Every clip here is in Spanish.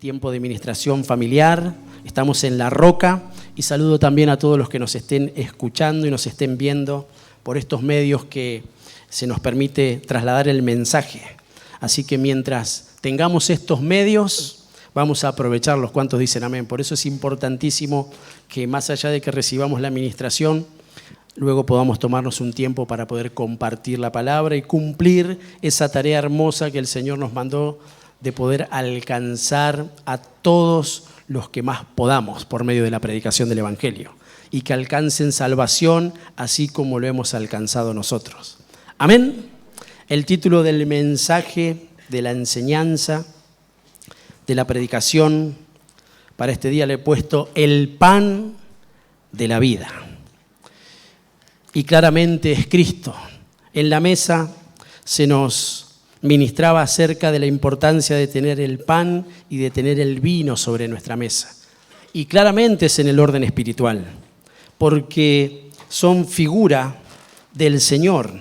tiempo de ministración familiar. Estamos en La Roca y saludo también a todos los que nos estén escuchando y nos estén viendo por estos medios que se nos permite trasladar el mensaje. Así que mientras tengamos estos medios, vamos a aprovecharlos. ¿Cuántos dicen amén? Por eso es importantísimo que más allá de que recibamos la administración, luego podamos tomarnos un tiempo para poder compartir la palabra y cumplir esa tarea hermosa que el Señor nos mandó de poder alcanzar a todos los que más podamos por medio de la predicación del Evangelio y que alcancen salvación así como lo hemos alcanzado nosotros. Amén. El título del mensaje, de la enseñanza, de la predicación para este día le he puesto el pan de la vida. Y claramente es Cristo. En la mesa se nos ministraba acerca de la importancia de tener el pan y de tener el vino sobre nuestra mesa. Y claramente es en el orden espiritual, porque son figura del Señor.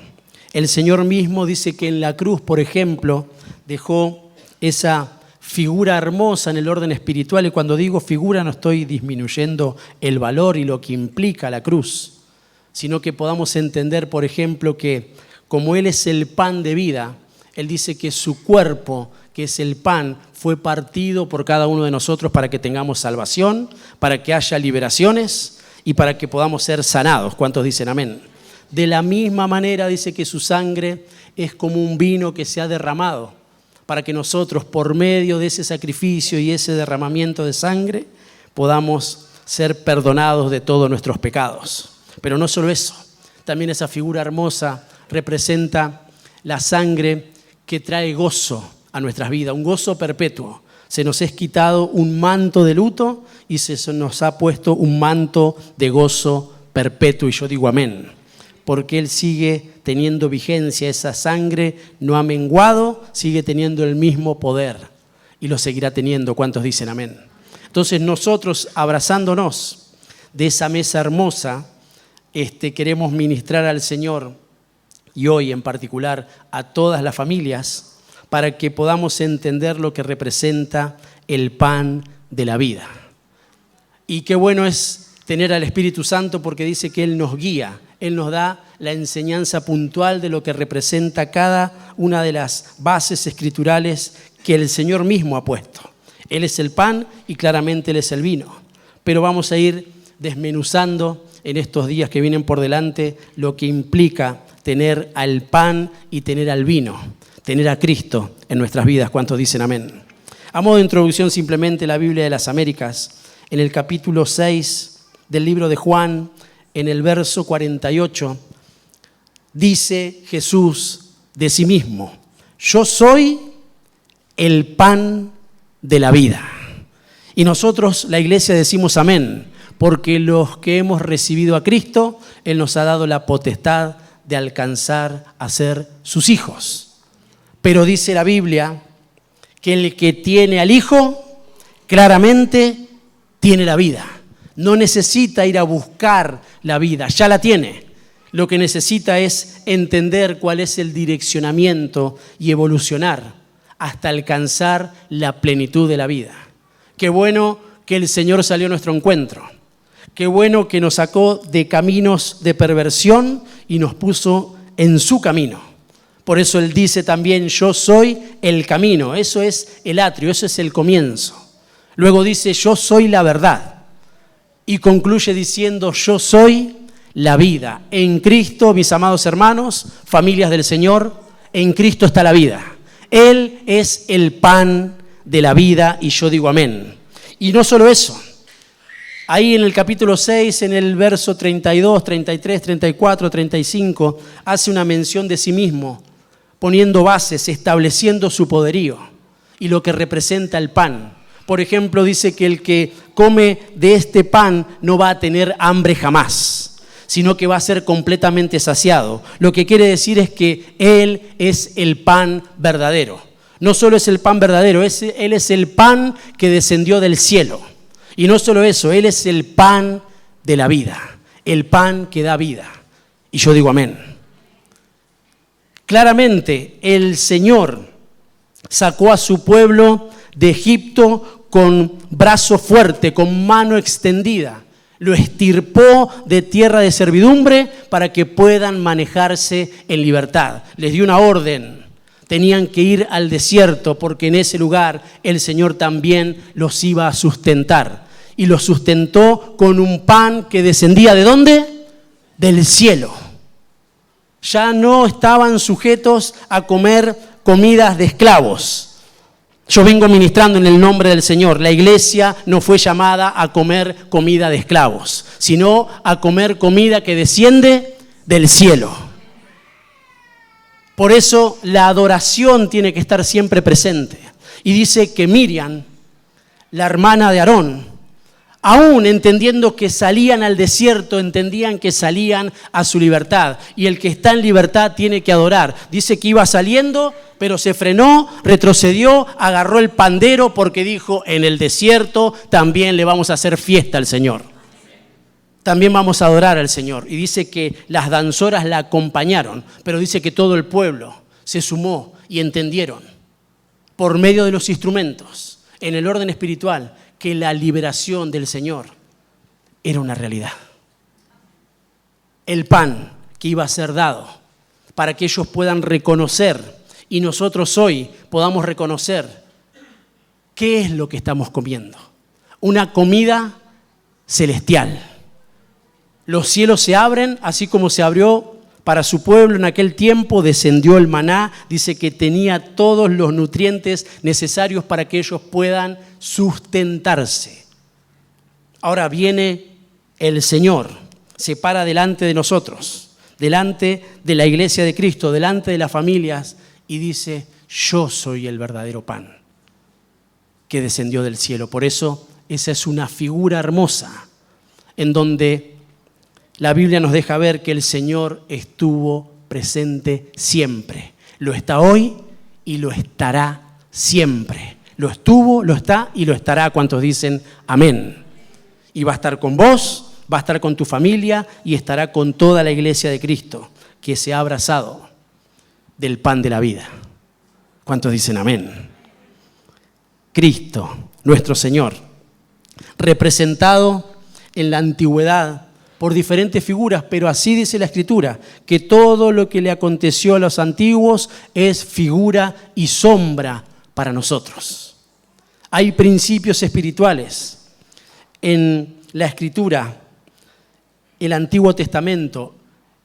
El Señor mismo dice que en la cruz, por ejemplo, dejó esa figura hermosa en el orden espiritual. Y cuando digo figura no estoy disminuyendo el valor y lo que implica la cruz, sino que podamos entender, por ejemplo, que como Él es el pan de vida, Él dice que su cuerpo, que es el pan, fue partido por cada uno de nosotros para que tengamos salvación, para que haya liberaciones y para que podamos ser sanados. ¿Cuántos dicen amén? De la misma manera dice que su sangre es como un vino que se ha derramado para que nosotros, por medio de ese sacrificio y ese derramamiento de sangre, podamos ser perdonados de todos nuestros pecados. Pero no solo eso, también esa figura hermosa representa la sangre que trae gozo a nuestras vidas, un gozo perpetuo. Se nos es quitado un manto de luto y se nos ha puesto un manto de gozo perpetuo. Y yo digo amén, porque Él sigue teniendo vigencia, esa sangre no ha menguado, sigue teniendo el mismo poder y lo seguirá teniendo. ¿Cuántos dicen amén? Entonces nosotros, abrazándonos de esa mesa hermosa, queremos ministrar al Señor y hoy en particular a todas las familias para que podamos entender lo que representa el pan de la vida. Y qué bueno es tener al Espíritu Santo porque dice que Él nos guía, Él nos da la enseñanza puntual de lo que representa cada una de las bases escriturales que el Señor mismo ha puesto. Él es el pan y claramente Él es el vino. Pero vamos a ir desmenuzando en estos días que vienen por delante lo que implica tener al pan y tener al vino, tener a Cristo en nuestras vidas. ¿Cuántos dicen amén? A modo de introducción, simplemente la Biblia de las Américas, en el capítulo 6 del libro de Juan, en el verso 48, dice Jesús de sí mismo: yo soy el pan de la vida. Y nosotros, la iglesia, decimos amén, porque los que hemos recibido a Cristo, Él nos ha dado la potestad de alcanzar a ser sus hijos. Pero dice la Biblia que el que tiene al Hijo, claramente tiene la vida. No necesita ir a buscar la vida, ya la tiene. Lo que necesita es entender cuál es el direccionamiento y evolucionar hasta alcanzar la plenitud de la vida. Qué bueno que el Señor salió a nuestro encuentro. Qué bueno que nos sacó de caminos de perversión y nos puso en su camino. Por eso Él dice también: yo soy el camino. Eso es el atrio, eso es el comienzo. Luego dice: yo soy la verdad. Y concluye diciendo: yo soy la vida. En Cristo, mis amados hermanos, familias del Señor, en Cristo está la vida. Él es el pan de la vida y yo digo amén. Y no solo eso. Ahí en el capítulo 6, en el verso 32, 33, 34, 35, hace una mención de sí mismo, poniendo bases, estableciendo su poderío y lo que representa el pan. Por ejemplo, dice que el que come de este pan no va a tener hambre jamás, sino que va a ser completamente saciado. Lo que quiere decir es que Él es el pan verdadero. No solo es el pan verdadero, Él es el pan que descendió del cielo. Y no solo eso, Él es el pan de la vida, el pan que da vida. Y yo digo amén. Claramente el Señor sacó a su pueblo de Egipto con brazo fuerte, con mano extendida. Lo extirpó de tierra de servidumbre para que puedan manejarse en libertad. Les dio una orden. Tenían que ir al desierto porque en ese lugar el Señor también los iba a sustentar. Y los sustentó con un pan que descendía ¿de dónde? Del cielo. Ya no estaban sujetos a comer comidas de esclavos. Yo vengo ministrando en el nombre del Señor. La iglesia no fue llamada a comer comida de esclavos, sino a comer comida que desciende del cielo. Por eso la adoración tiene que estar siempre presente. Y dice que Miriam, la hermana de Aarón, aún entendiendo que salían al desierto, entendían que salían a su libertad. Y el que está en libertad tiene que adorar. Dice que iba saliendo, pero se frenó, retrocedió, agarró el pandero porque dijo, en el desierto también le vamos a hacer fiesta al Señor. También vamos a adorar al Señor. Y dice que las danzoras la acompañaron, pero dice que todo el pueblo se sumó y entendieron, por medio de los instrumentos, en el orden espiritual, que la liberación del Señor era una realidad. El pan que iba a ser dado para que ellos puedan reconocer y nosotros hoy podamos reconocer qué es lo que estamos comiendo. Una comida celestial. Los cielos se abren, así como se abrió para su pueblo en aquel tiempo, descendió el maná, dice que tenía todos los nutrientes necesarios para que ellos puedan sustentarse. Ahora viene el Señor, se para delante de nosotros, delante de la iglesia de Cristo, delante de las familias y dice, yo soy el verdadero pan que descendió del cielo. Por eso esa es una figura hermosa en donde la Biblia nos deja ver que el Señor estuvo presente siempre. Lo está hoy y lo estará siempre. Lo estuvo, lo está y lo estará. ¿Cuántos dicen amén? Y va a estar con vos, va a estar con tu familia y estará con toda la iglesia de Cristo que se ha abrazado del pan de la vida. ¿Cuántos dicen amén? Cristo, nuestro Señor, representado en la antigüedad por diferentes figuras, pero así dice la Escritura, que todo lo que le aconteció a los antiguos es figura y sombra para nosotros. Hay principios espirituales en la Escritura, el Antiguo Testamento,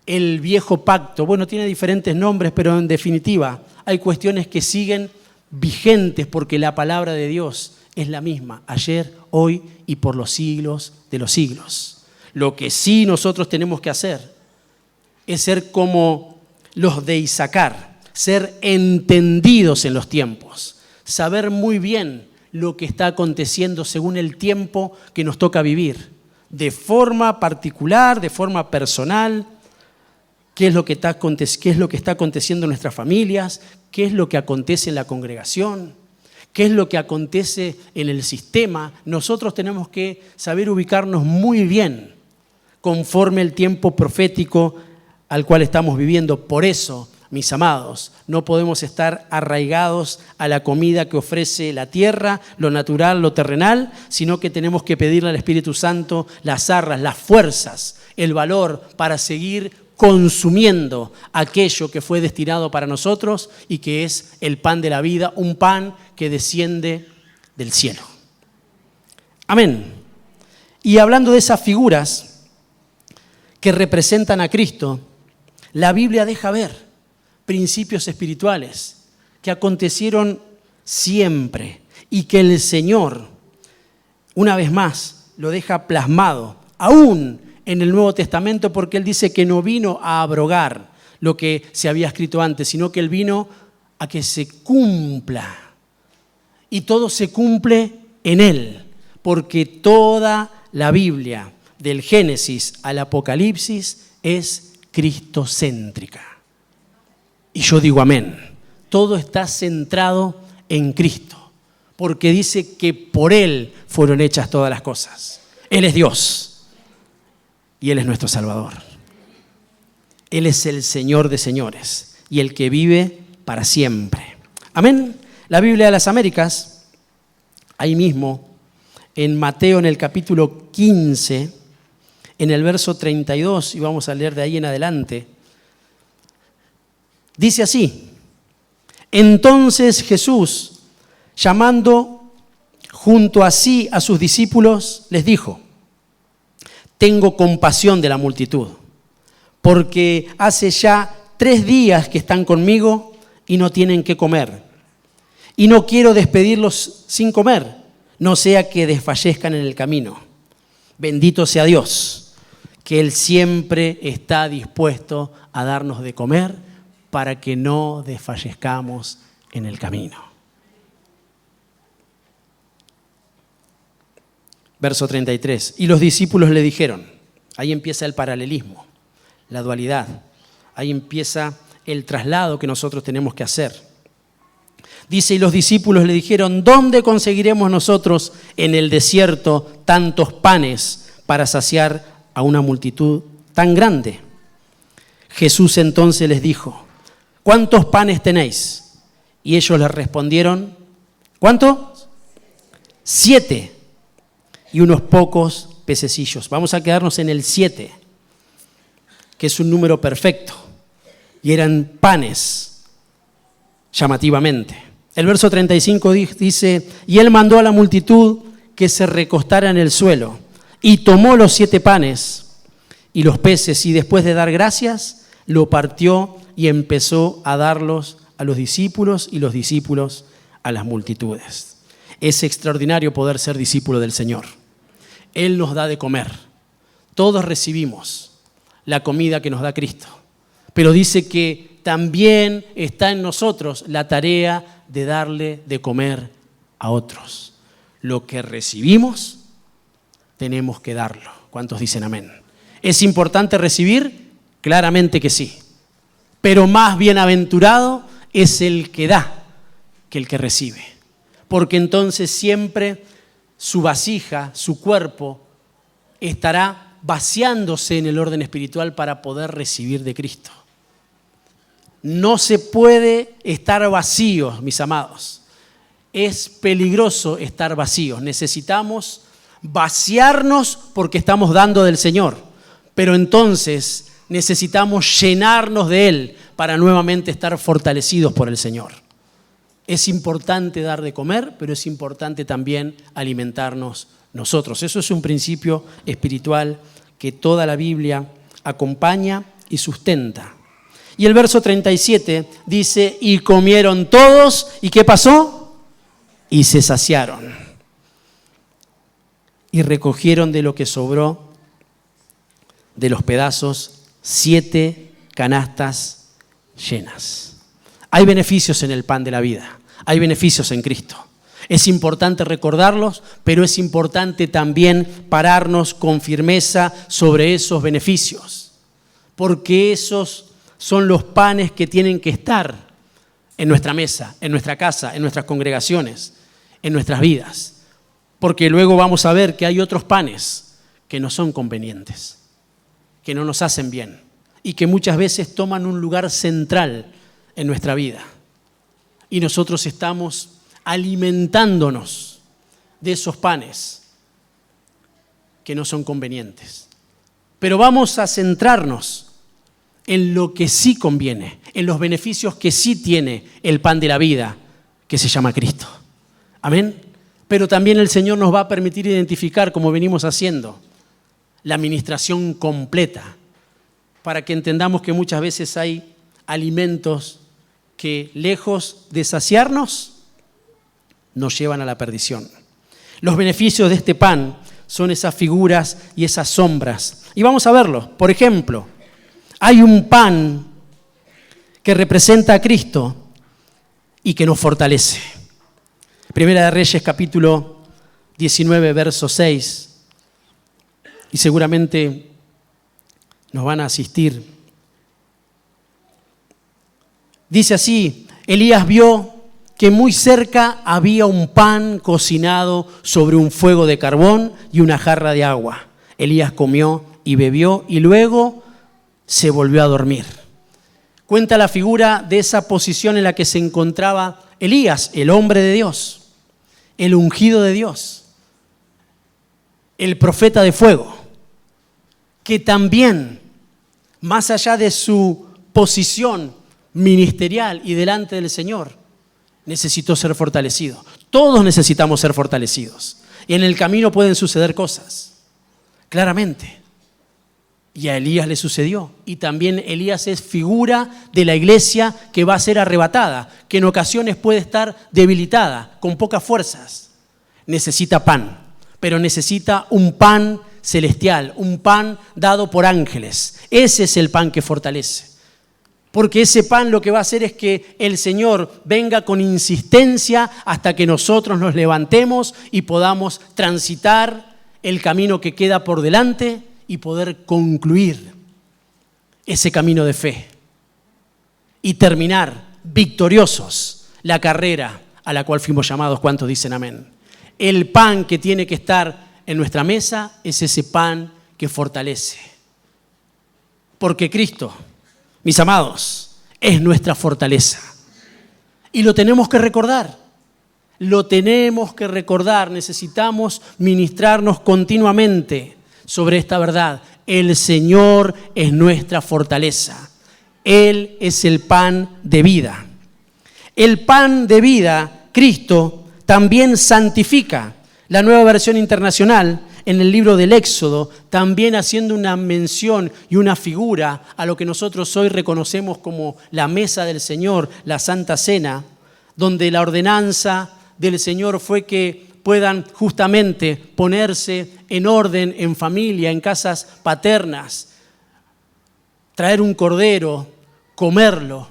el Viejo Pacto, bueno, tiene diferentes nombres, pero en definitiva hay cuestiones que siguen vigentes porque la palabra de Dios es la misma, ayer, hoy y por los siglos de los siglos. Lo que sí nosotros tenemos que hacer es ser como los de Isaacar, ser entendidos en los tiempos, saber muy bien lo que está aconteciendo según el tiempo que nos toca vivir, de forma particular, de forma personal, qué es lo que está aconteciendo en nuestras familias, qué es lo que acontece en la congregación, qué es lo que acontece en el sistema. Nosotros tenemos que saber ubicarnos muy bien conforme el tiempo profético al cual estamos viviendo. Por eso, mis amados, no podemos estar arraigados a la comida que ofrece la tierra, lo natural, lo terrenal, sino que tenemos que pedirle al Espíritu Santo las arras, las fuerzas, el valor para seguir consumiendo aquello que fue destinado para nosotros y que es el pan de la vida, un pan que desciende del cielo. Amén. Y hablando de esas figuras que representan a Cristo, la Biblia deja ver principios espirituales que acontecieron siempre y que el Señor, una vez más, lo deja plasmado, aún en el Nuevo Testamento, porque Él dice que no vino a abrogar lo que se había escrito antes, sino que Él vino a que se cumpla. Y todo se cumple en Él, porque toda la Biblia, del Génesis al Apocalipsis, es cristocéntrica. Y yo digo amén. Todo está centrado en Cristo, porque dice que por Él fueron hechas todas las cosas. Él es Dios y Él es nuestro Salvador. Él es el Señor de señores y el que vive para siempre. Amén. La Biblia de las Américas, ahí mismo, en Mateo en el capítulo 15, en el verso 32, y vamos a leer de ahí en adelante. Dice así: entonces Jesús, llamando junto a sí a sus discípulos, les dijo: tengo compasión de la multitud, porque hace ya 3 días que están conmigo y no tienen qué comer. Y no quiero despedirlos sin comer, no sea que desfallezcan en el camino. Bendito sea Dios, que Él siempre está dispuesto a darnos de comer para que no desfallezcamos en el camino. Verso 33. Y los discípulos le dijeron, ahí empieza el paralelismo, la dualidad, ahí empieza el traslado que nosotros tenemos que hacer. Dice, y los discípulos le dijeron, ¿dónde conseguiremos nosotros en el desierto tantos panes para saciar a una multitud tan grande? Jesús entonces les dijo, ¿cuántos panes tenéis? Y ellos les respondieron, ¿cuántos? 7 y unos pocos pececillos. Vamos a quedarnos en el 7, que es un número perfecto. Y eran panes, llamativamente. El verso 35 dice, y él mandó a la multitud que se recostara en el suelo, y tomó los 7 panes y los peces, y después de dar gracias, lo partió y empezó a darlos a los discípulos, y los discípulos a las multitudes. Es extraordinario poder ser discípulo del Señor. Él nos da de comer. Todos recibimos la comida que nos da Cristo. Pero dice que también está en nosotros la tarea de darle de comer a otros. Lo que recibimos, tenemos que darlo. ¿Cuántos dicen amén? ¿Es importante recibir? Claramente que sí. Pero más bienaventurado es el que da que el que recibe. Porque entonces siempre su vasija, su cuerpo, estará vaciándose en el orden espiritual para poder recibir de Cristo. No se puede estar vacíos, mis amados. Es peligroso estar vacíos. Necesitamos vaciarnos porque estamos dando del Señor. Pero entonces necesitamos llenarnos de Él para nuevamente estar fortalecidos por el Señor. Es importante dar de comer, pero es importante también alimentarnos nosotros. Eso es un principio espiritual que toda la Biblia acompaña y sustenta. Y el verso 37 dice, y comieron todos, ¿y qué pasó? Y se saciaron. Y recogieron de lo que sobró de los pedazos 7 canastas llenas. Hay beneficios en el pan de la vida, hay beneficios en Cristo. Es importante recordarlos, pero es importante también pararnos con firmeza sobre esos beneficios, porque esos son los panes que tienen que estar en nuestra mesa, en nuestra casa, en nuestras congregaciones, en nuestras vidas. Porque luego vamos a ver que hay otros panes que no son convenientes, que no nos hacen bien y que muchas veces toman un lugar central en nuestra vida. Y nosotros estamos alimentándonos de esos panes que no son convenientes. Pero vamos a centrarnos en lo que sí conviene, en los beneficios que sí tiene el pan de la vida, que se llama Cristo. Amén. Pero también el Señor nos va a permitir identificar, como venimos haciendo, la administración completa, para que entendamos que muchas veces hay alimentos que, lejos de saciarnos, nos llevan a la perdición. Los beneficios de este pan son esas figuras y esas sombras. Y vamos a verlo. Por ejemplo, hay un pan que representa a Cristo y que nos fortalece. Primera de Reyes, capítulo 19, verso 6. Y seguramente nos van a asistir. Dice así, Elías vio que muy cerca había un pan cocinado sobre un fuego de carbón y una jarra de agua. Elías comió y bebió y luego se volvió a dormir. Cuenta la figura de esa posición en la que se encontraba Elías, el hombre de Dios, el ungido de Dios. el profeta de fuego, que también, más allá de su posición ministerial y delante del Señor, necesitó ser fortalecido. Todos necesitamos ser fortalecidos. Y en el camino pueden suceder cosas, claramente. Y a Elías le sucedió. Y también Elías es figura de la iglesia que va a ser arrebatada, que en ocasiones puede estar debilitada, con pocas fuerzas. Necesita pan, pero necesita un pan celestial, un pan dado por ángeles. Ese es el pan que fortalece. Porque ese pan lo que va a hacer es que el Señor venga con insistencia hasta que nosotros nos levantemos y podamos transitar el camino que queda por delante y poder concluir ese camino de fe y terminar victoriosos la carrera a la cual fuimos llamados. ¿Cuántos dicen amén? El pan que tiene que estar en nuestra mesa es ese pan que fortalece. Porque Cristo, mis amados, es nuestra fortaleza. Y lo tenemos que recordar. Lo tenemos que recordar. Necesitamos ministrarnos continuamente sobre esta verdad. El Señor es nuestra fortaleza. Él es el pan de vida. El pan de vida, Cristo, también santifica. La Nueva Versión Internacional, en el libro del Éxodo, también haciendo una mención y una figura a lo que nosotros hoy reconocemos como la mesa del Señor, la Santa Cena, donde la ordenanza del Señor fue que puedan justamente ponerse en orden, en familia, en casas paternas, traer un cordero, comerlo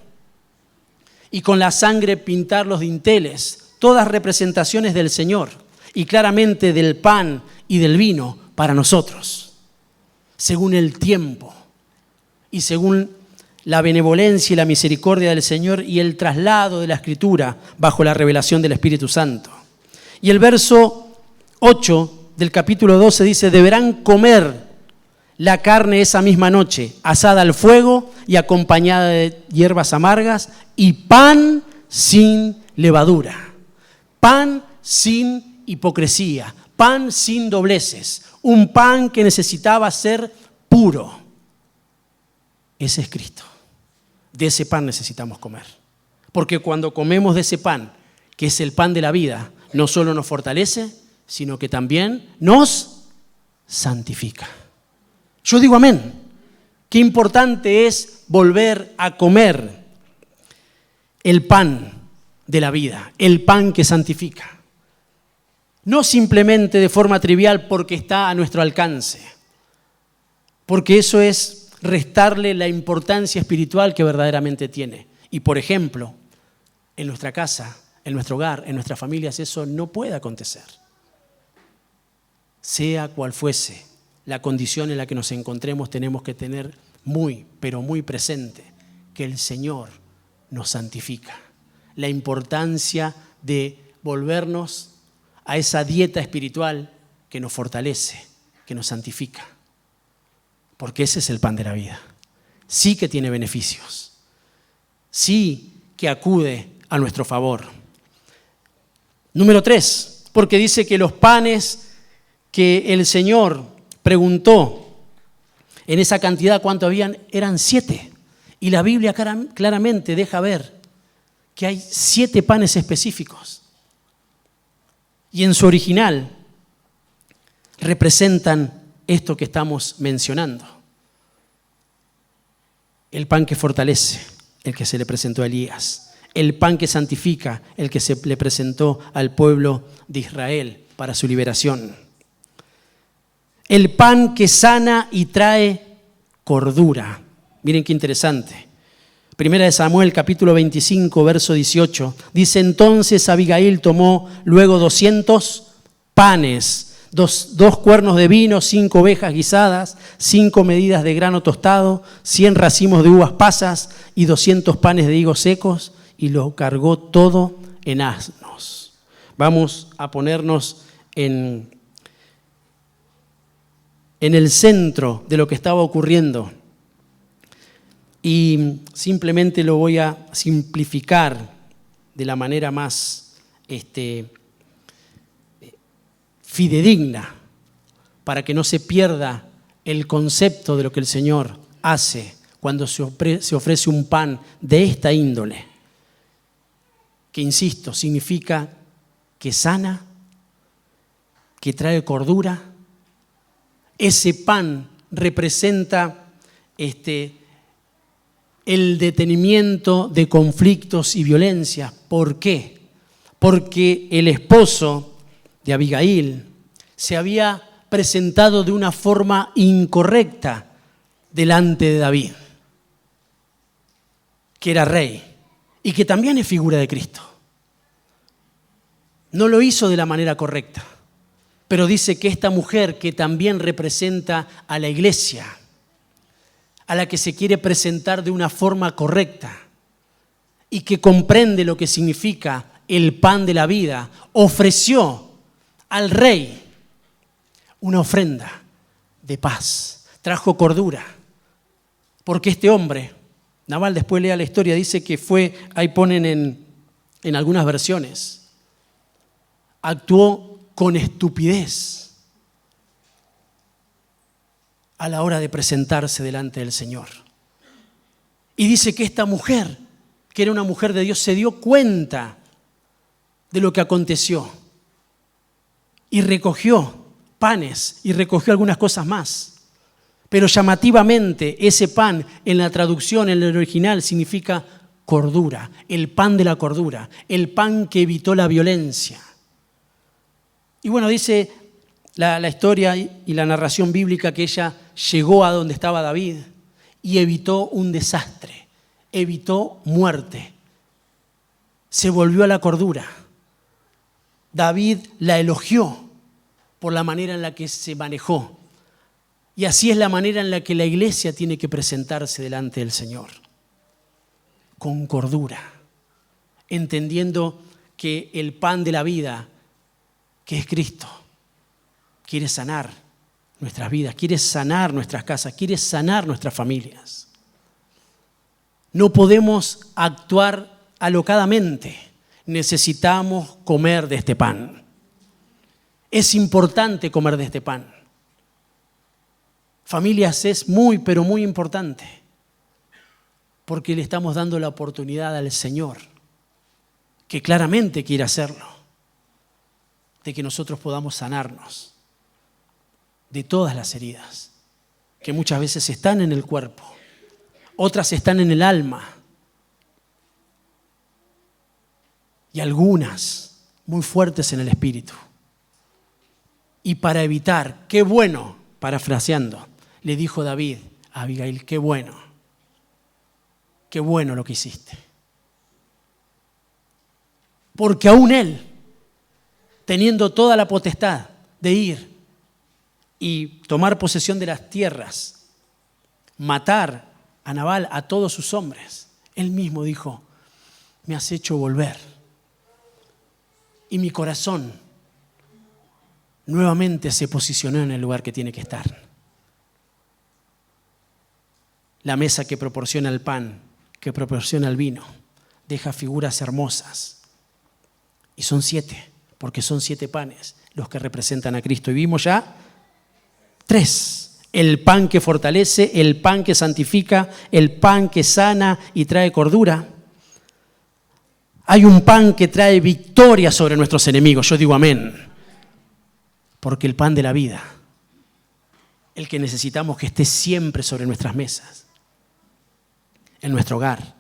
y con la sangre pintar los dinteles, todas representaciones del Señor y claramente del pan y del vino para nosotros, según el tiempo y según la benevolencia y la misericordia del Señor y el traslado de la Escritura bajo la revelación del Espíritu Santo. Y el verso 8 del capítulo 12 dice: deberán comer la carne esa misma noche, asada al fuego y acompañada de hierbas amargas, y pan sin levadura, pan sin hipocresía, pan sin dobleces, un pan que necesitaba ser puro. Ese es Cristo. De ese pan necesitamos comer. Porque cuando comemos de ese pan, que es el pan de la vida, no solo nos fortalece, sino que también nos santifica. Yo digo amén. Qué importante es volver a comer el pan de la vida, el pan que santifica. No simplemente de forma trivial porque está a nuestro alcance, porque eso es restarle la importancia espiritual que verdaderamente tiene. Y por ejemplo, en nuestra casa, en nuestro hogar, en nuestras familias, eso no puede acontecer. Sea cual fuese la condición en la que nos encontremos, tenemos que tener muy, pero muy presente que el Señor nos santifica. La importancia de volvernos a esa dieta espiritual que nos fortalece, que nos santifica. Porque ese es el pan de la vida. Sí que tiene beneficios. Sí que acude a nuestro favor. Número 3, porque dice que los panes que el Señor preguntó en esa cantidad, ¿cuánto habían? Eran 7. Y la Biblia claramente deja ver que hay 7 panes específicos. Y en su original representan esto que estamos mencionando. El pan que fortalece, el que se le presentó a Elías. El pan que santifica, el que se le presentó al pueblo de Israel para su liberación. El pan que sana y trae cordura. Miren qué interesante. Primera de Samuel, capítulo 25, verso 18. Dice: entonces Abigail tomó luego 200 panes, dos cuernos de vino, 5 ovejas guisadas, 5 medidas de grano tostado, 100 racimos de uvas pasas y 200 panes de higos secos, y lo cargó todo en asnos. Vamos a ponernos en el centro de lo que estaba ocurriendo. Y simplemente lo voy a simplificar de la manera más fidedigna para que no se pierda el concepto de lo que el Señor hace cuando se ofrece un pan de esta índole, que insisto, significa que sana, que trae cordura. Ese pan representa el detenimiento de conflictos y violencias. ¿Por qué? Porque el esposo de Abigail se había presentado de una forma incorrecta delante de David, que era rey y que también es figura de Cristo. No lo hizo de la manera correcta, pero dice que esta mujer que también representa a la iglesia, a la que se quiere presentar de una forma correcta y que comprende lo que significa el pan de la vida, ofreció al rey una ofrenda de paz, trajo cordura, porque este hombre, Nabal, después lea la historia, dice que fue, ahí ponen en algunas versiones, actuó con estupidez a la hora de presentarse delante del Señor. Y dice que esta mujer, que era una mujer de Dios, se dio cuenta de lo que aconteció y recogió panes y recogió algunas cosas más. Pero llamativamente ese pan en la traducción, en el original, significa cordura, el pan de la cordura, el pan que evitó la violencia. Y bueno, dice la historia y la narración bíblica que ella llegó a donde estaba David y evitó un desastre, evitó muerte, se volvió a la cordura. David la elogió por la manera en la que se manejó. Y así es la manera en la que la iglesia tiene que presentarse delante del Señor, con cordura, entendiendo que el pan de la vida, que es Cristo, quiere sanar nuestras vidas, quiere sanar nuestras casas, quiere sanar nuestras familias. No podemos actuar alocadamente, necesitamos comer de este pan. Es importante comer de este pan. Familias, es muy, pero muy importante, porque le estamos dando la oportunidad al Señor, que claramente quiere hacerlo, de que nosotros podamos sanarnos de todas las heridas, que muchas veces están en el cuerpo, otras están en el alma, y algunas muy fuertes en el espíritu. Y para evitar, qué bueno, parafraseando, le dijo David a Abigail, qué bueno lo que hiciste. Porque aún él, teniendo toda la potestad de ir y tomar posesión de las tierras, matar a Nabal, a todos sus hombres, él mismo dijo, me has hecho volver. Y mi corazón nuevamente se posicionó en el lugar que tiene que estar. La mesa que proporciona el pan, que proporciona el vino, deja figuras hermosas. Y son 7, porque son 7 panes los que representan a Cristo. Y vimos ya 3. El pan que fortalece, el pan que santifica, el pan que sana y trae cordura. Hay un pan que trae victoria sobre nuestros enemigos. Yo digo amén. Porque el pan de la vida, el que necesitamos que esté siempre sobre nuestras mesas, en nuestro hogar,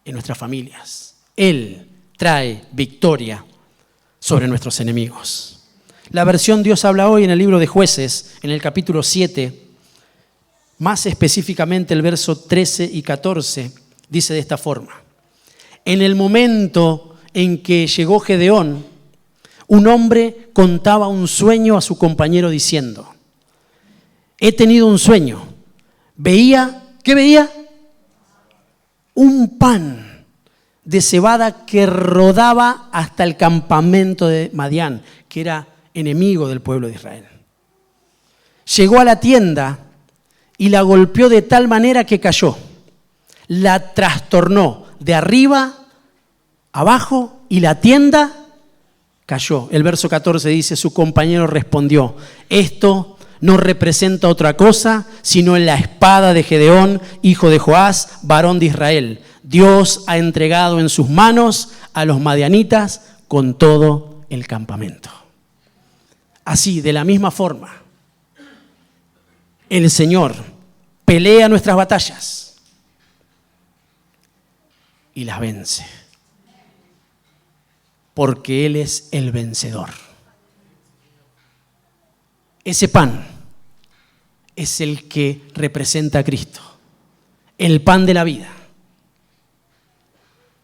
en nuestras familias. Él trae victoria sobre nuestros enemigos. La versión Dios habla hoy en el libro de Jueces, en el capítulo 7, más específicamente el verso 13 y 14, dice de esta forma. En el momento en que llegó Gedeón, un hombre contaba un sueño a su compañero diciendo, he tenido un sueño. ¿Qué veía? Un pan de cebada que rodaba hasta el campamento de Madián, que era enemigo del pueblo de Israel. Llegó a la tienda y la golpeó de tal manera que cayó. La trastornó de arriba, abajo, y la tienda cayó. El verso 14 dice, su compañero respondió, esto no representa otra cosa sino la espada de Gedeón, hijo de Joás, varón de Israel. Dios ha entregado en sus manos a los madianitas con todo el campamento. Así, de la misma forma, el Señor pelea nuestras batallas y las vence, porque Él es el vencedor. Ese pan es el que representa a Cristo, el pan de la vida,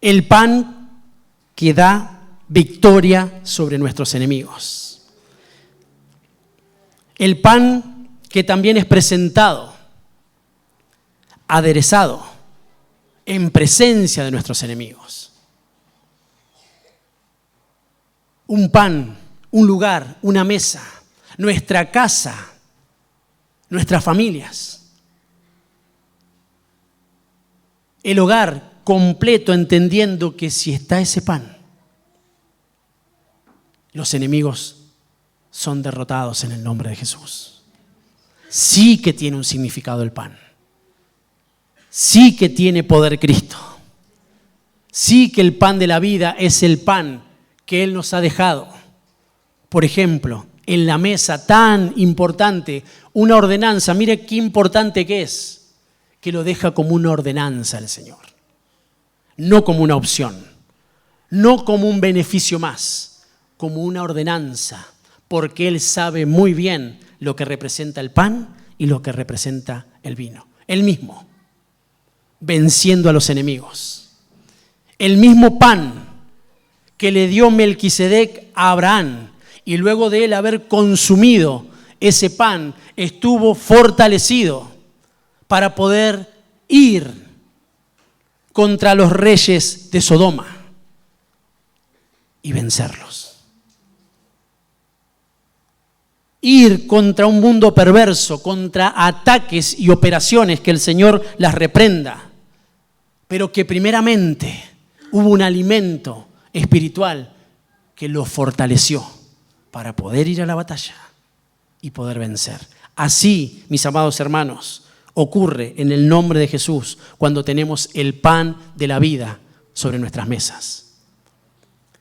el pan que da victoria sobre nuestros enemigos, el pan que también es presentado, aderezado, en presencia de nuestros enemigos. Un pan, un lugar, una mesa, nuestra casa, nuestras familias. El hogar completo, entendiendo que si está ese pan, los enemigos son derrotados en el nombre de Jesús. Sí que tiene un significado el pan. Sí que tiene poder Cristo. Sí que el pan de la vida es el pan que Él nos ha dejado. Por ejemplo, en la mesa tan importante, una ordenanza, mire qué importante que es, que lo deja como una ordenanza el Señor. No como una opción, no como un beneficio más, como una ordenanza, porque Él sabe muy bien lo que representa el pan y lo que representa el vino. Él mismo, venciendo a los enemigos. El mismo pan que le dio Melquisedec a Abraham, y luego de él haber consumido ese pan, estuvo fortalecido para poder ir contra los reyes de Sodoma y vencerlos. Ir contra un mundo perverso, contra ataques y operaciones, que el Señor las reprenda, pero que primeramente hubo un alimento espiritual que lo fortaleció para poder ir a la batalla y poder vencer. Así, mis amados hermanos, ocurre en el nombre de Jesús cuando tenemos el pan de la vida sobre nuestras mesas.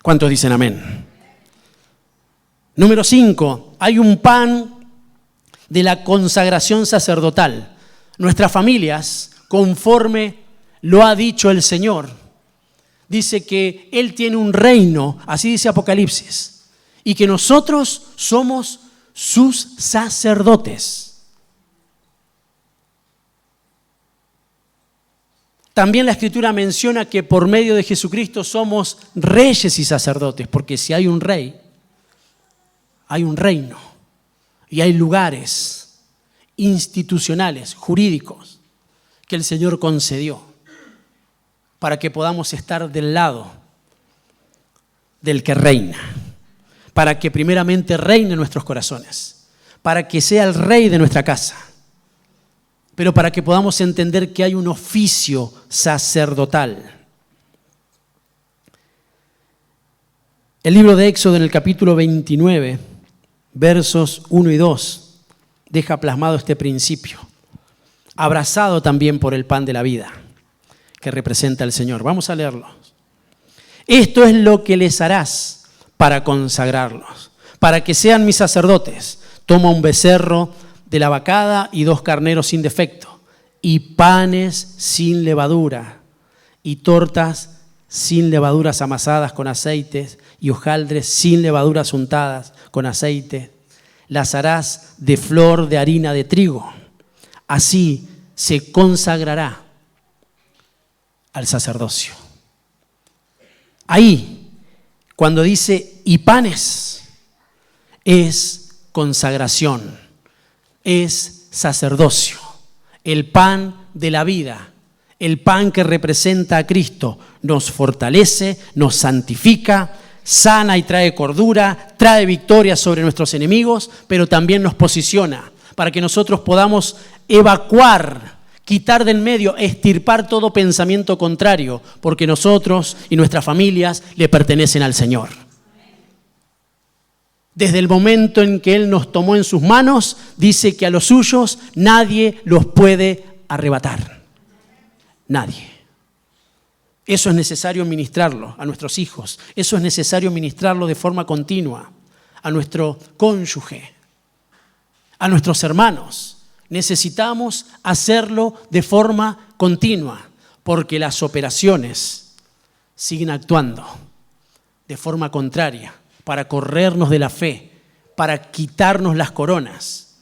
¿Cuántos dicen amén? Número 5, hay un pan de la consagración sacerdotal. Nuestras familias, conforme lo ha dicho el Señor, dice que Él tiene un reino, así dice Apocalipsis, y que nosotros somos sus sacerdotes. También la Escritura menciona que por medio de Jesucristo somos reyes y sacerdotes, porque si hay un rey, hay un reino y hay lugares institucionales, jurídicos, que el Señor concedió para que podamos estar del lado del que reina, para que primeramente reine en nuestros corazones, para que sea el rey de nuestra casa, pero para que podamos entender que hay un oficio sacerdotal. El libro de Éxodo en el capítulo 29, versos 1 y 2, deja plasmado este principio, abrazado también por el pan de la vida que representa el Señor. Vamos a leerlo. Esto es lo que les harás para consagrarlos, para que sean mis sacerdotes. Toma un becerro de la vacada y 2 carneros sin defecto, y panes sin levadura, y tortas sin levaduras amasadas con aceite, y hojaldres sin levaduras untadas con aceite. Las harás de flor de harina de trigo. Así se consagrará al sacerdocio. Ahí, cuando dice y panes, es consagración, es sacerdocio, el pan de la vida, el pan que representa a Cristo, nos fortalece, nos santifica, sana y trae cordura, trae victoria sobre nuestros enemigos, pero también nos posiciona para que nosotros podamos evacuar, quitar del medio, extirpar todo pensamiento contrario, porque nosotros y nuestras familias le pertenecen al Señor. Desde el momento en que Él nos tomó en sus manos, dice que a los suyos nadie los puede arrebatar. Nadie. Eso es necesario ministrarlo a nuestros hijos. Eso es necesario ministrarlo de forma continua a nuestro cónyuge, a nuestros hermanos. Necesitamos hacerlo de forma continua porque las operaciones siguen actuando de forma contraria para corrernos de la fe, para quitarnos las coronas,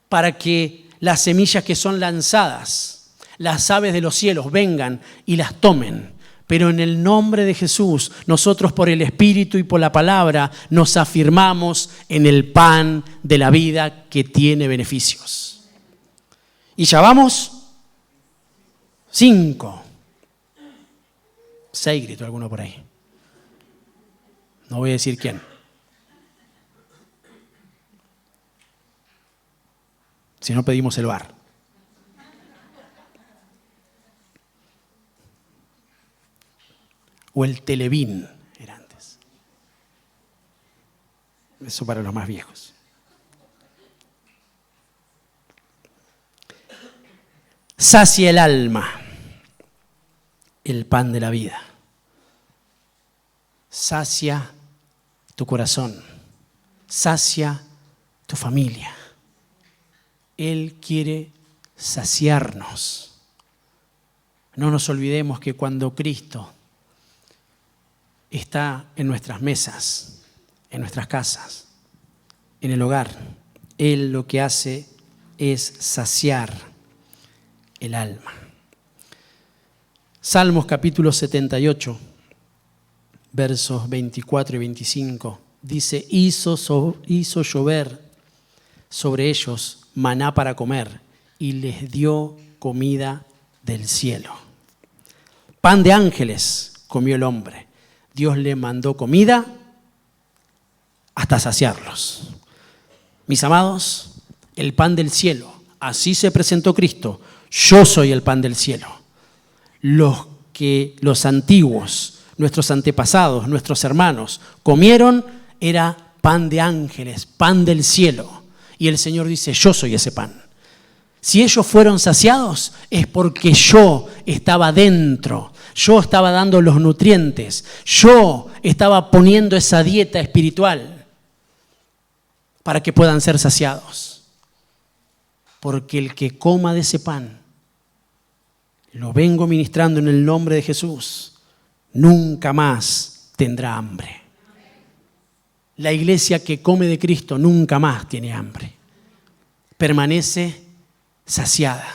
para que las semillas que son lanzadas, las aves de los cielos vengan y las tomen. Pero en el nombre de Jesús, nosotros por el Espíritu y por la palabra nos afirmamos en el pan de la vida que tiene beneficios. Y ya vamos 5. 6 gritó alguno por ahí. No voy a decir quién. Si no, pedimos el bar. O el Televín era antes. Eso para los más viejos. Sacia el alma, el pan de la vida. Sacia tu corazón, sacia tu familia. Él quiere saciarnos. No nos olvidemos que cuando Cristo está en nuestras mesas, en nuestras casas, en el hogar, Él lo que hace es saciar el alma. Salmos capítulo 78, versos 24 y 25, dice, hizo llover sobre ellos maná para comer y les dio comida del cielo. Pan de ángeles comió el hombre. Dios le mandó comida hasta saciarlos. Mis amados, el pan del cielo, así se presentó Cristo. Yo soy el pan del cielo. Los antiguos, nuestros antepasados, nuestros hermanos comieron era pan de ángeles, pan del cielo. Y el Señor dice, yo soy ese pan. Si ellos fueron saciados es porque yo estaba dentro. Yo estaba dando los nutrientes. Yo estaba poniendo esa dieta espiritual para que puedan ser saciados. Porque el que coma de ese pan, lo vengo ministrando en el nombre de Jesús, nunca más tendrá hambre. La iglesia que come de Cristo nunca más tiene hambre. Permanece saciada.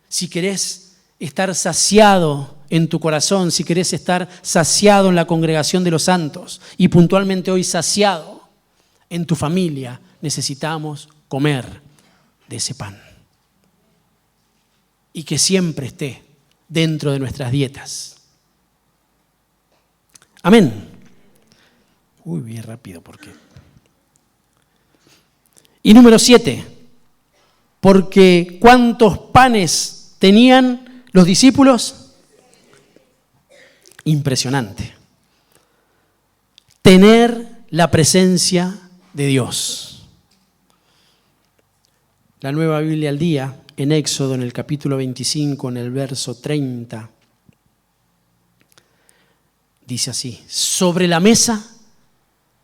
Si querés estar saciado en tu corazón, si querés estar saciado en la congregación de los santos y puntualmente hoy saciado en tu familia, necesitamos comer de ese pan. Y que siempre esté dentro de nuestras dietas. Amén. Uy, bien rápido, ¿por qué? Y número 7, porque ¿cuántos panes tenían los discípulos? Impresionante. Tener la presencia de Dios. La Nueva Biblia al Día, en Éxodo, en el capítulo 25, en el verso 30, dice así, sobre la mesa,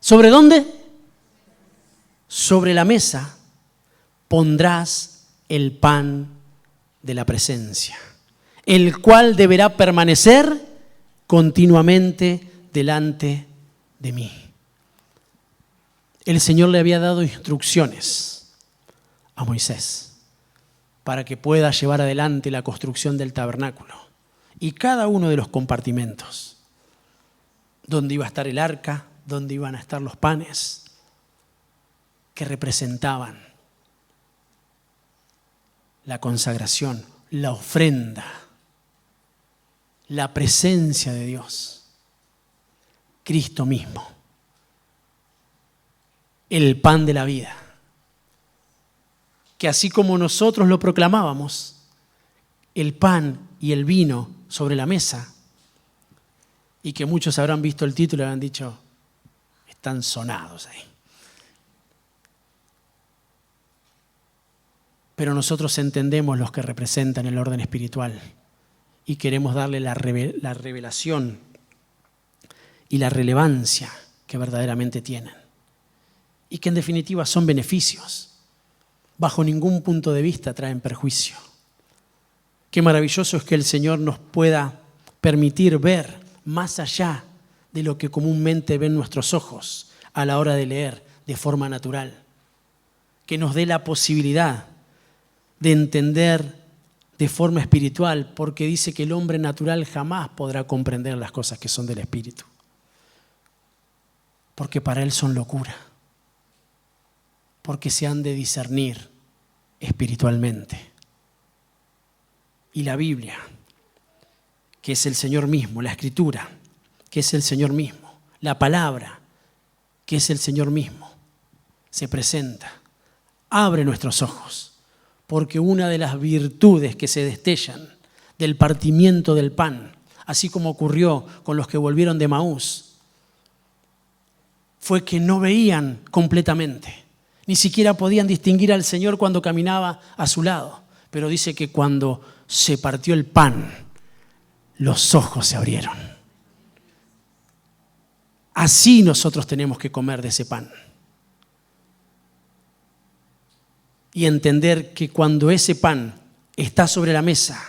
¿sobre dónde? Sobre la mesa pondrás el pan de la presencia, el cual deberá permanecer continuamente delante de mí. El Señor le había dado instrucciones a Moisés para que pueda llevar adelante la construcción del tabernáculo y cada uno de los compartimentos, donde iba a estar el arca, donde iban a estar los panes, que representaban la consagración, la ofrenda, la presencia de Dios, Cristo mismo, el pan de la vida. Que así como nosotros lo proclamábamos, el pan y el vino sobre la mesa, y que muchos habrán visto el título y habrán dicho, están sonados ahí. Pero nosotros entendemos los que representan el orden espiritual y queremos darle la revelación y la relevancia que verdaderamente tienen. Y que en definitiva son beneficios. Bajo ningún punto de vista traen perjuicio. Qué maravilloso es que el Señor nos pueda permitir ver más allá de lo que comúnmente ven nuestros ojos a la hora de leer de forma natural. Que nos dé la posibilidad de entender de forma espiritual, porque dice que el hombre natural jamás podrá comprender las cosas que son del Espíritu. Porque para él son locura. Porque se han de discernir espiritualmente. Y la Biblia, que es el Señor mismo, la Escritura, que es el Señor mismo, la palabra, que es el Señor mismo, se presenta, abre nuestros ojos, porque una de las virtudes que se destellan del partimiento del pan, así como ocurrió con los que volvieron de Maús, fue que no veían completamente, ni siquiera podían distinguir al Señor cuando caminaba a su lado, pero dice que cuando se partió el pan, los ojos se abrieron. Así nosotros tenemos que comer de ese pan. Y entender que cuando ese pan está sobre la mesa,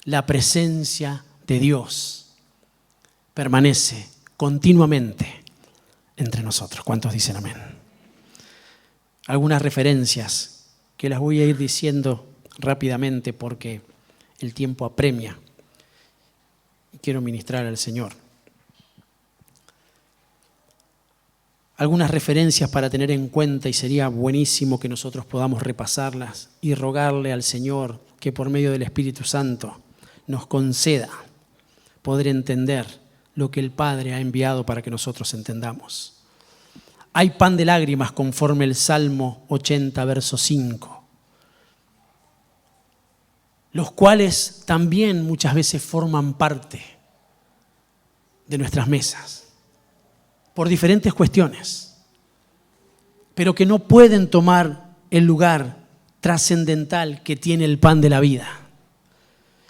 la presencia de Dios permanece continuamente entre nosotros. ¿Cuántos dicen amén? Algunas referencias que las voy a ir diciendo rápidamente porque el tiempo apremia y quiero ministrar al Señor. Algunas referencias para tener en cuenta y sería buenísimo que nosotros podamos repasarlas y rogarle al Señor que por medio del Espíritu Santo nos conceda poder entender lo que el Padre ha enviado para que nosotros entendamos. Hay pan de lágrimas conforme el Salmo 80, verso 5, los cuales también muchas veces forman parte de nuestras mesas por diferentes cuestiones, pero que no pueden tomar el lugar trascendental que tiene el pan de la vida.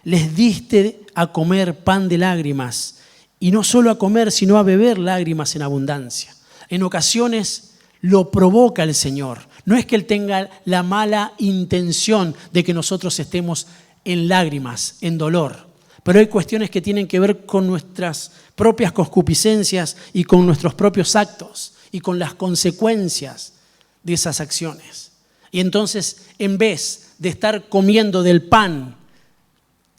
Les diste a comer pan de lágrimas, y no solo a comer, sino a beber lágrimas en abundancia. En ocasiones lo provoca el Señor. No es que Él tenga la mala intención de que nosotros estemos en lágrimas, en dolor, pero hay cuestiones que tienen que ver con nuestras propias concupiscencias y con nuestros propios actos y con las consecuencias de esas acciones. Y entonces, en vez de estar comiendo del pan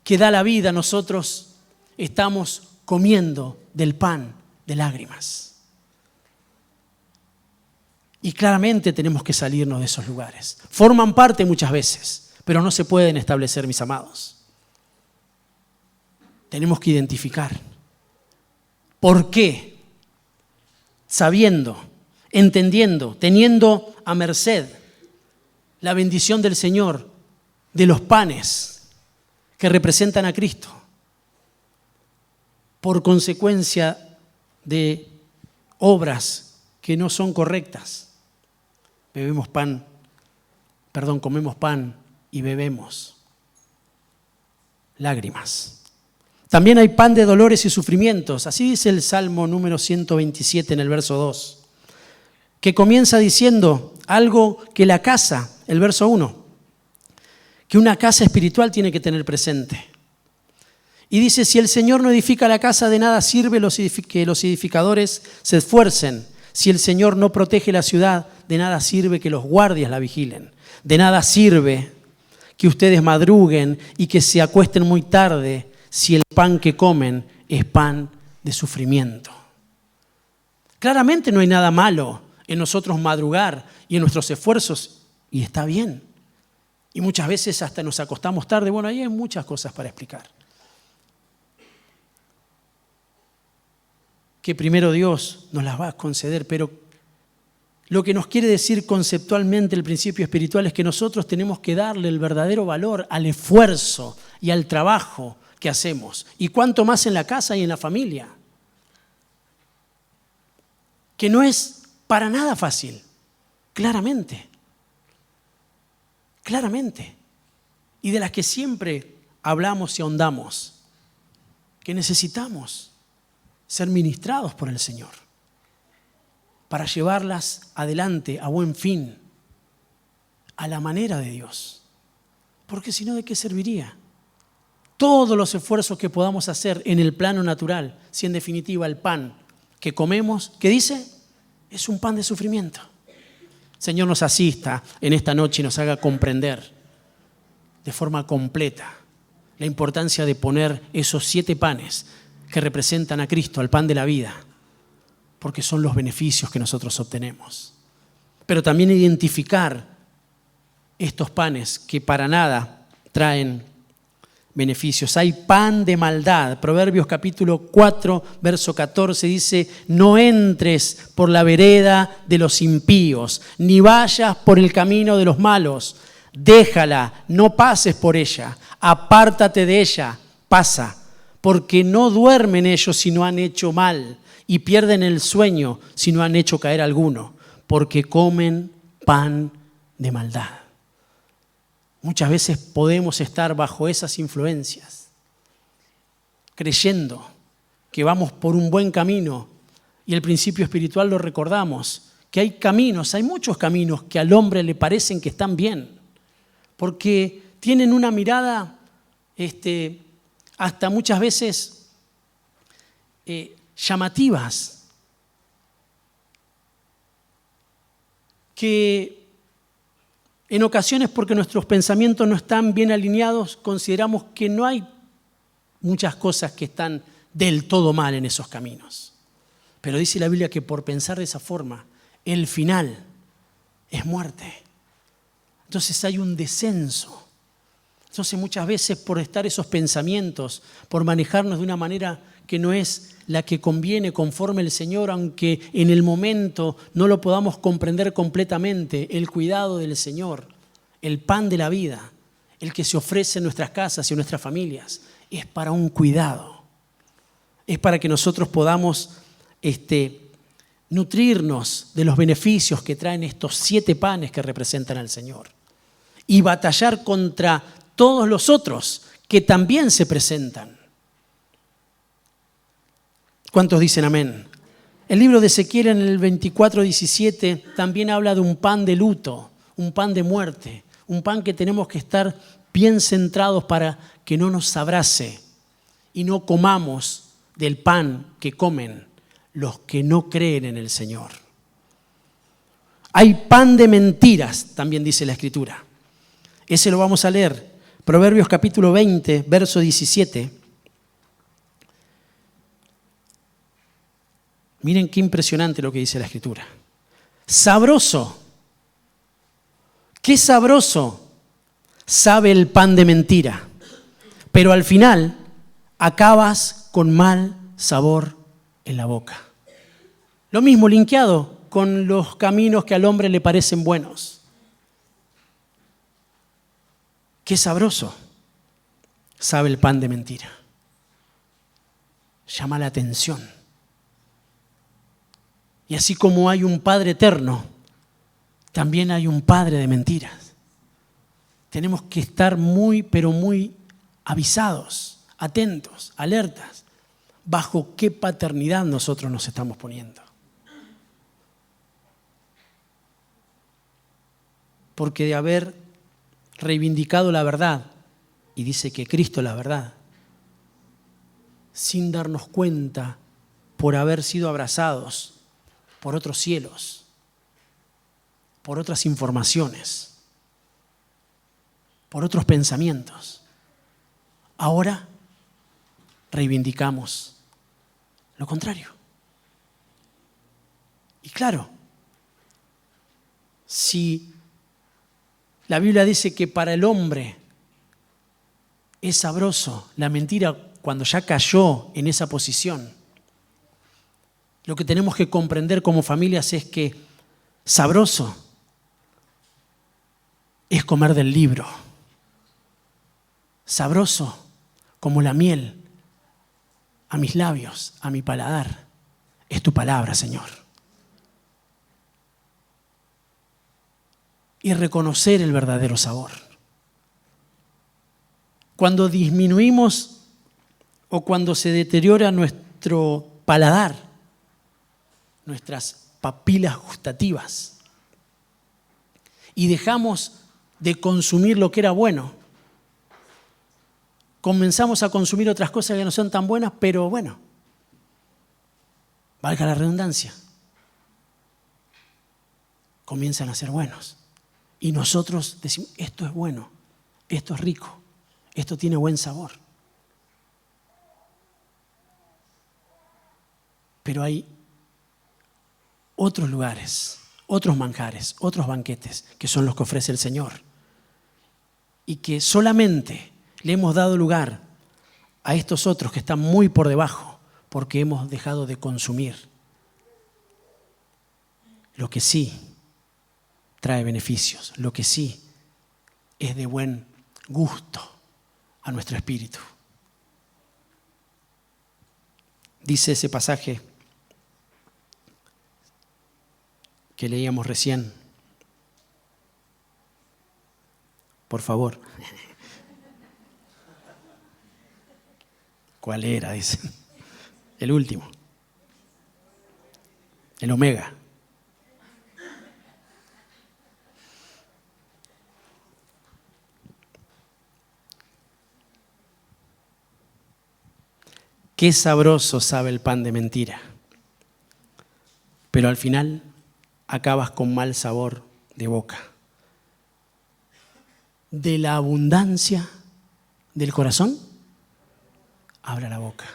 que da la vida, nosotros estamos comiendo del pan de lágrimas. Y claramente tenemos que salirnos de esos lugares. Forman parte muchas veces, pero no se pueden establecer, mis amados. Tenemos que identificar por qué, sabiendo, entendiendo, teniendo a merced la bendición del Señor de los panes que representan a Cristo, por consecuencia de obras que no son correctas, comemos pan y bebemos lágrimas. También hay pan de dolores y sufrimientos. Así dice el Salmo número 127 en el verso 2, que comienza diciendo algo que la casa, el verso 1, que una casa espiritual tiene que tener presente. Y dice, si el Señor no edifica la casa, de nada sirve que los edificadores se esfuercen. Si el Señor no protege la ciudad, de nada sirve que los guardias la vigilen. De nada sirve que ustedes madruguen y que se acuesten muy tarde, si el pan que comen es pan de sufrimiento. Claramente no hay nada malo en nosotros madrugar y en nuestros esfuerzos, y está bien. Y muchas veces hasta nos acostamos tarde. Bueno, ahí hay muchas cosas para explicar. Que primero Dios nos las va a conceder, pero lo que nos quiere decir conceptualmente el principio espiritual es que nosotros tenemos que darle el verdadero valor al esfuerzo y al trabajo que hacemos, y cuánto más en la casa y en la familia, que no es para nada fácil, claramente. claramente, y de las que siempre hablamos y ahondamos, que necesitamos ser ministrados por el Señor para llevarlas adelante a buen fin, a la manera de Dios. Porque si no, ¿de qué serviría? Todos los esfuerzos que podamos hacer en el plano natural, si en definitiva el pan que comemos, ¿qué dice? Es un pan de sufrimiento. Señor nos asista en esta noche y nos haga comprender de forma completa la importancia de poner esos 7 panes que representan a Cristo, al pan de la vida, porque son los beneficios que nosotros obtenemos. Pero también identificar estos panes que para nada traen beneficios. Hay pan de maldad. Proverbios capítulo 4, verso 14 dice: no entres por la vereda de los impíos, ni vayas por el camino de los malos. Déjala, no pases por ella, apártate de ella, pasa, porque no duermen ellos si no han hecho mal, y pierden el sueño si no han hecho caer alguno, porque comen pan de maldad. Muchas veces podemos estar bajo esas influencias, creyendo que vamos por un buen camino, y el principio espiritual lo recordamos, que hay caminos, hay muchos caminos que al hombre le parecen que están bien, porque tienen una mirada hasta muchas veces llamativas, que en ocasiones, porque nuestros pensamientos no están bien alineados, consideramos que no hay muchas cosas que están del todo mal en esos caminos. Pero dice la Biblia que por pensar de esa forma, el final es muerte. Entonces hay un descenso. Entonces muchas veces por estar esos pensamientos, por manejarnos de una manera que no es la que conviene conforme el Señor, aunque en el momento no lo podamos comprender completamente, el cuidado del Señor, el pan de la vida, el que se ofrece en nuestras casas y en nuestras familias, es para un cuidado. Es para que nosotros podamos nutrirnos de los beneficios que traen estos 7 panes que representan al Señor y batallar contra todos los otros que también se presentan. ¿Cuántos dicen amén? El libro de Ezequiel en el 24:17 también habla de un pan de luto, un pan de muerte, un pan que tenemos que estar bien centrados para que no nos abrace y no comamos del pan que comen los que no creen en el Señor. Hay pan de mentiras, también dice la Escritura. Ese lo vamos a leer. Proverbios capítulo 20, verso 17. Miren qué impresionante lo que dice la Escritura. Sabroso. Qué sabroso sabe el pan de mentira, pero al final acabas con mal sabor en la boca. Lo mismo linkeado con los caminos que al hombre le parecen buenos. Qué sabroso sabe el pan de mentira. Llama la atención. Y así como hay un Padre eterno, también hay un Padre de mentiras. Tenemos que estar muy, pero muy avisados, atentos, alertas, bajo qué paternidad nosotros nos estamos poniendo. Porque de haber reivindicado la verdad, y dice que Cristo es la verdad, sin darnos cuenta, por haber sido abrazados por otros cielos, por otras informaciones, por otros pensamientos, ahora reivindicamos lo contrario. Y claro, si la Biblia dice que para el hombre es sabroso la mentira cuando ya cayó en esa posición, lo que tenemos que comprender como familias es que sabroso es comer del libro. Sabroso como la miel a mis labios, a mi paladar, es tu palabra, Señor. y reconocer el verdadero sabor. Cuando disminuimos o cuando se deteriora nuestro paladar, nuestras papilas gustativas, y dejamos de consumir lo que era bueno, comenzamos a consumir otras cosas que no son tan buenas, pero bueno, valga la redundancia, comienzan a ser buenos. Y nosotros decimos, esto es bueno, esto es rico, esto tiene buen sabor. Pero hay otros lugares, otros manjares, otros banquetes, que son los que ofrece el Señor. Y que solamente le hemos dado lugar a estos otros que están muy por debajo, porque hemos dejado de consumir lo que sí trae beneficios, lo que sí es de buen gusto a nuestro espíritu. Dice ese pasaje que leíamos recién. Por favor. ¿Cuál era? Dice. El último. El omega. Qué sabroso sabe el pan de mentira, pero al final acabas con mal sabor de boca. De la abundancia del corazón, habla la boca.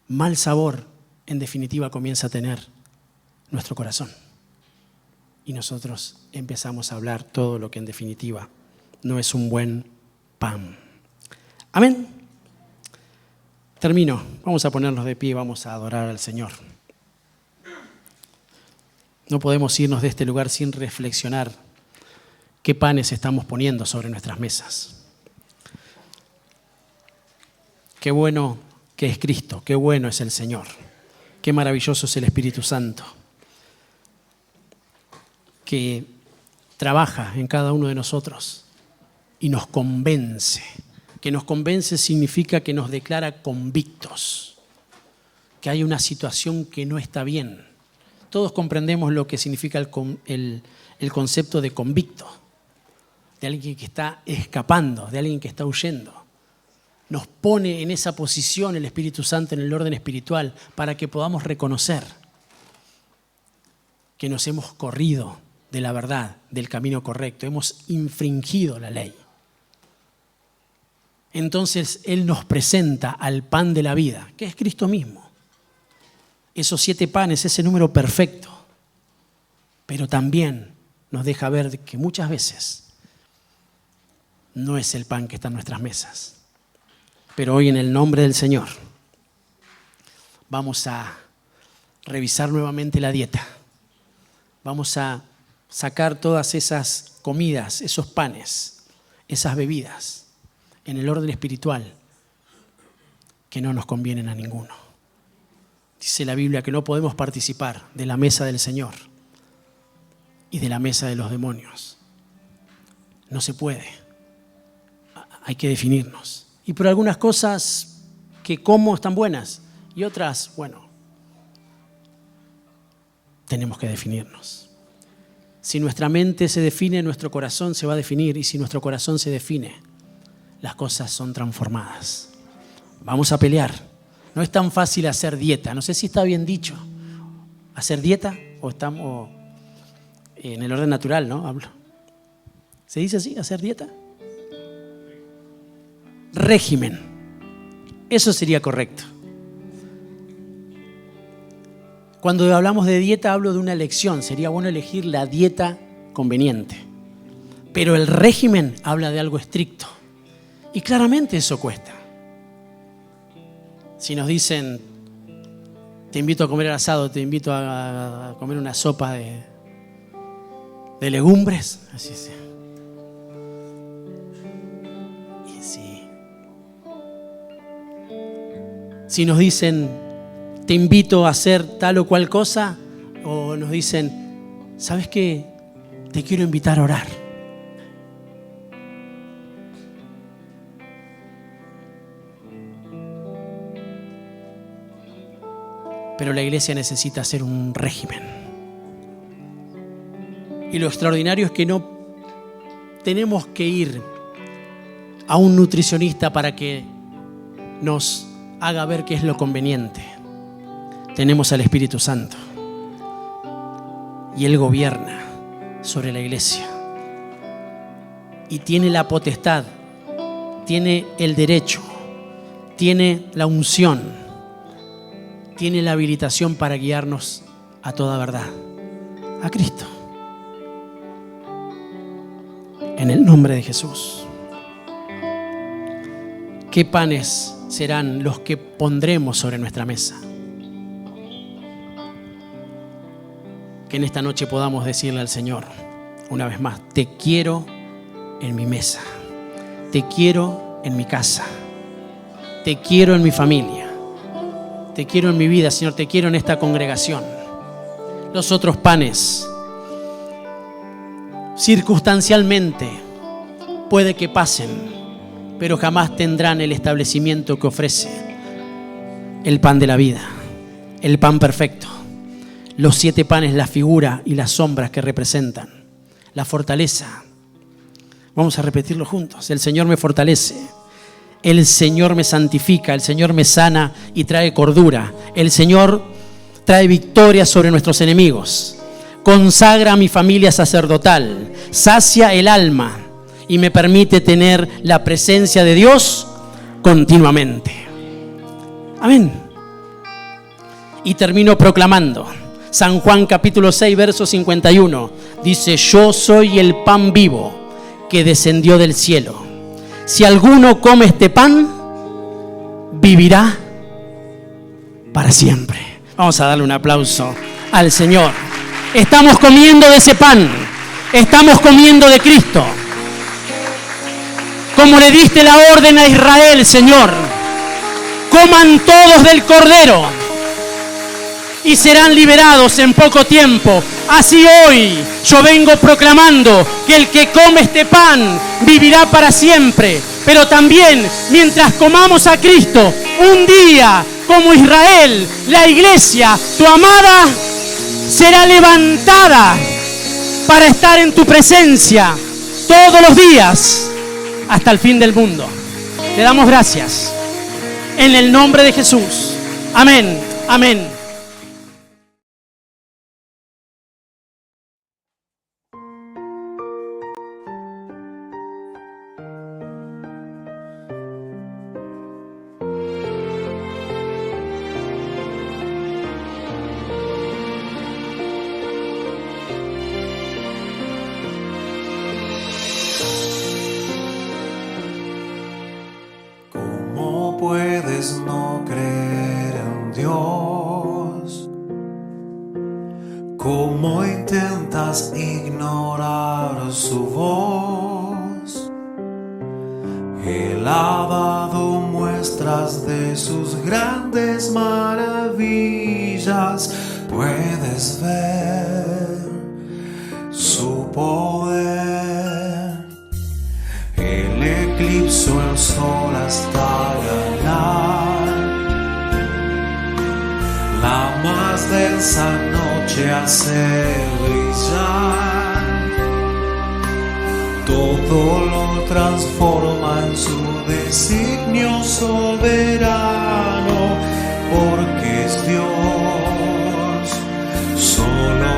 Mal sabor, en definitiva, comienza a tener nuestro corazón. Y nosotros empezamos a hablar todo lo que en definitiva no es un buen pan. Amén. Termino. Vamos a ponernos de pie y vamos a adorar al Señor. No podemos irnos de este lugar sin reflexionar qué panes estamos poniendo sobre nuestras mesas. Qué bueno que es Cristo, qué bueno es el Señor, qué maravilloso es el Espíritu Santo, que trabaja en cada uno de nosotros y nos convence. Que nos convence significa que nos declara convictos, que hay una situación que no está bien. Todos comprendemos lo que significa el concepto de convicto, de alguien que está escapando, de alguien que está huyendo. Nos pone en esa posición el Espíritu Santo en el orden espiritual para que podamos reconocer que nos hemos corrido de la verdad, del camino correcto, hemos infringido la ley. Entonces Él nos presenta al pan de la vida, que es Cristo mismo. Esos 7 panes, ese número perfecto. Pero también nos deja ver que muchas veces no es el pan que está en nuestras mesas. Pero hoy, en el nombre del Señor, vamos a revisar nuevamente la dieta. Vamos a sacar todas esas comidas, esos panes, esas bebidas en el orden espiritual que no nos convienen a ninguno. Dice la Biblia que no podemos participar de la mesa del Señor y de la mesa de los demonios. No se puede. Hay que definirnos. Y por algunas cosas que como están buenas y otras, bueno, tenemos que definirnos. Si nuestra mente se define, nuestro corazón se va a definir, y si nuestro corazón se define, las cosas son transformadas. Vamos a pelear. No es tan fácil hacer dieta. No sé si está bien dicho. ¿Hacer dieta? O estamos en el orden natural, ¿no? Hablo. ¿Se dice así? ¿Hacer dieta? Régimen. Eso sería correcto. Cuando hablamos de dieta, hablo de una elección. Sería bueno elegir la dieta conveniente. Pero el régimen habla de algo estricto. Y claramente eso cuesta. Si nos dicen, te invito a comer el asado, te invito a comer una sopa de legumbres, así sea. Y sí. Si nos dicen, te invito a hacer tal o cual cosa, o nos dicen, ¿sabes qué? te quiero invitar a orar. Pero la iglesia necesita hacer un régimen. Y lo extraordinario es que no tenemos que ir a un nutricionista para que nos haga ver qué es lo conveniente. Tenemos al Espíritu Santo y Él gobierna sobre la iglesia y tiene la potestad, tiene el derecho, tiene la unción, tiene la habilitación para guiarnos a toda verdad, a Cristo. En el nombre de Jesús. ¿Qué panes serán los que pondremos sobre nuestra mesa? Que en esta noche podamos decirle al Señor, una vez más, te quiero en mi mesa, te quiero en mi casa, te quiero en mi familia, te quiero en mi vida, Señor, te quiero en esta congregación. Los otros panes, circunstancialmente, puede que pasen, pero jamás tendrán el establecimiento que ofrece el pan de la vida, el pan perfecto. Los 7 panes, la figura y las sombras que representan, la fortaleza. Vamos a repetirlo juntos. El Señor me fortalece, el Señor me santifica, el Señor me sana y trae cordura. El Señor trae victoria sobre nuestros enemigos. Consagra a mi familia sacerdotal, sacia el alma y me permite tener la presencia de Dios continuamente. Amén. Y termino proclamando. San Juan capítulo 6, verso 51. Dice, yo soy el pan vivo que descendió del cielo. Si alguno come este pan, vivirá para siempre. Vamos a darle un aplauso al Señor. Estamos comiendo de ese pan. Estamos comiendo de Cristo. Como le diste la orden a Israel, Señor, coman todos del Cordero y serán liberados en poco tiempo. Así hoy yo vengo proclamando que el que come este pan vivirá para siempre. Pero también, mientras comamos a Cristo, un día, como Israel, la iglesia, tu amada, será levantada para estar en tu presencia todos los días hasta el fin del mundo. Te damos gracias en el nombre de Jesús. Amén, amén. Puedes no creer en Dios. ¿Cómo intentas ignorar su voz? Él ha dado muestras de sus grandes maravillas. Puedes ver su poder. Él eclipsó el sol hasta ganar la más densa noche, hace brillar. Todo lo transforma en su designio soberano, porque es Dios, solo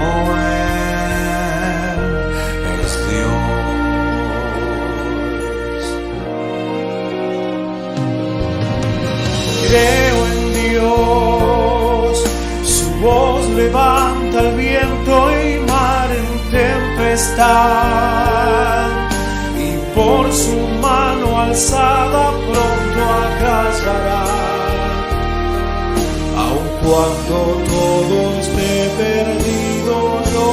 Él es Dios. Creo en Dios, su voz levanta el viento y mar en tempestad, y por su mano alzada pronto acallará. Aun cuando todo esté perdido, yo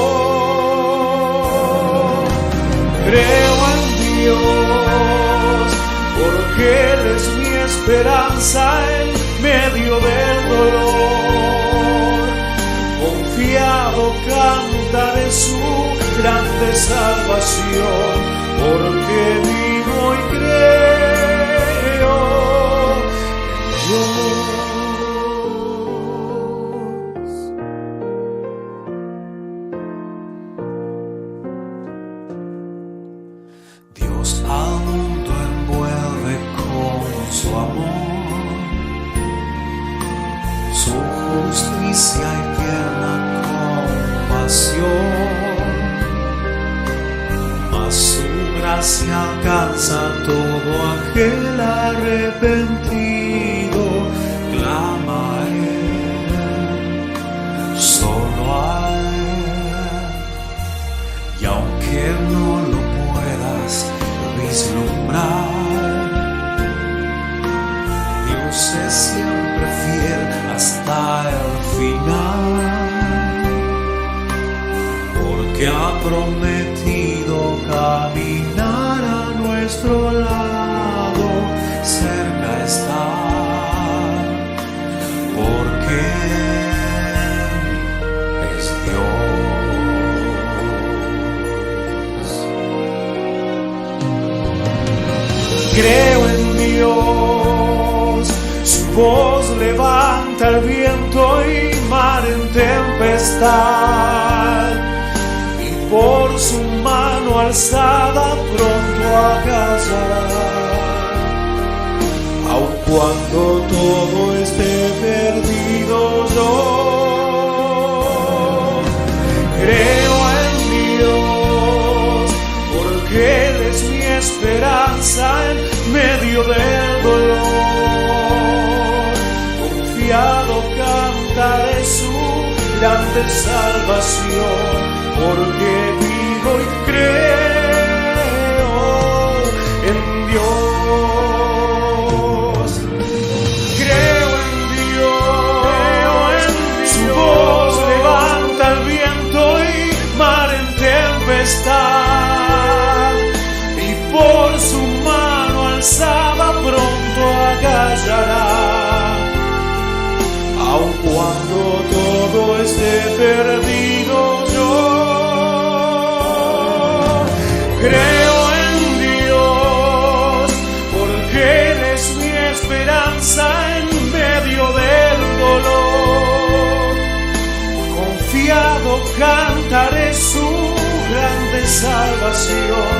creo en Dios, porque Él es mi esperanza en medio del dolor. confiado cantaré su grande salvación, porque vivo y creo en Dios. Dios al mundo envuelve con su amor, su justicia y tierna compasión, mas su gracia alcanza a todo aquel arrepentido. Clama a Él, solo a Él, y aunque no lo puedas vislumbrar, Dios es siempre fiel hasta el final, porque ha prometido caminar a nuestro lado, cerca está, porque es Dios. Creo en Dios, su voz levanta el viento y mar en tempestad, y por su mano alzada pronto acallará. Aun cuando todo esté perdido, yo creo en Dios, porque Él es mi esperanza en medio del dolor. Confiado cantaré su grande salvación, porque vivo y creo en Dios. Creo en Dios, su voz levanta el viento y mar en tempestad, y por su mano alzada pronto acallará. Aun cuando todo esté perdido, yo creo en Dios, porque Él es mi esperanza en medio del dolor. Confiado cantaré su grande salvación,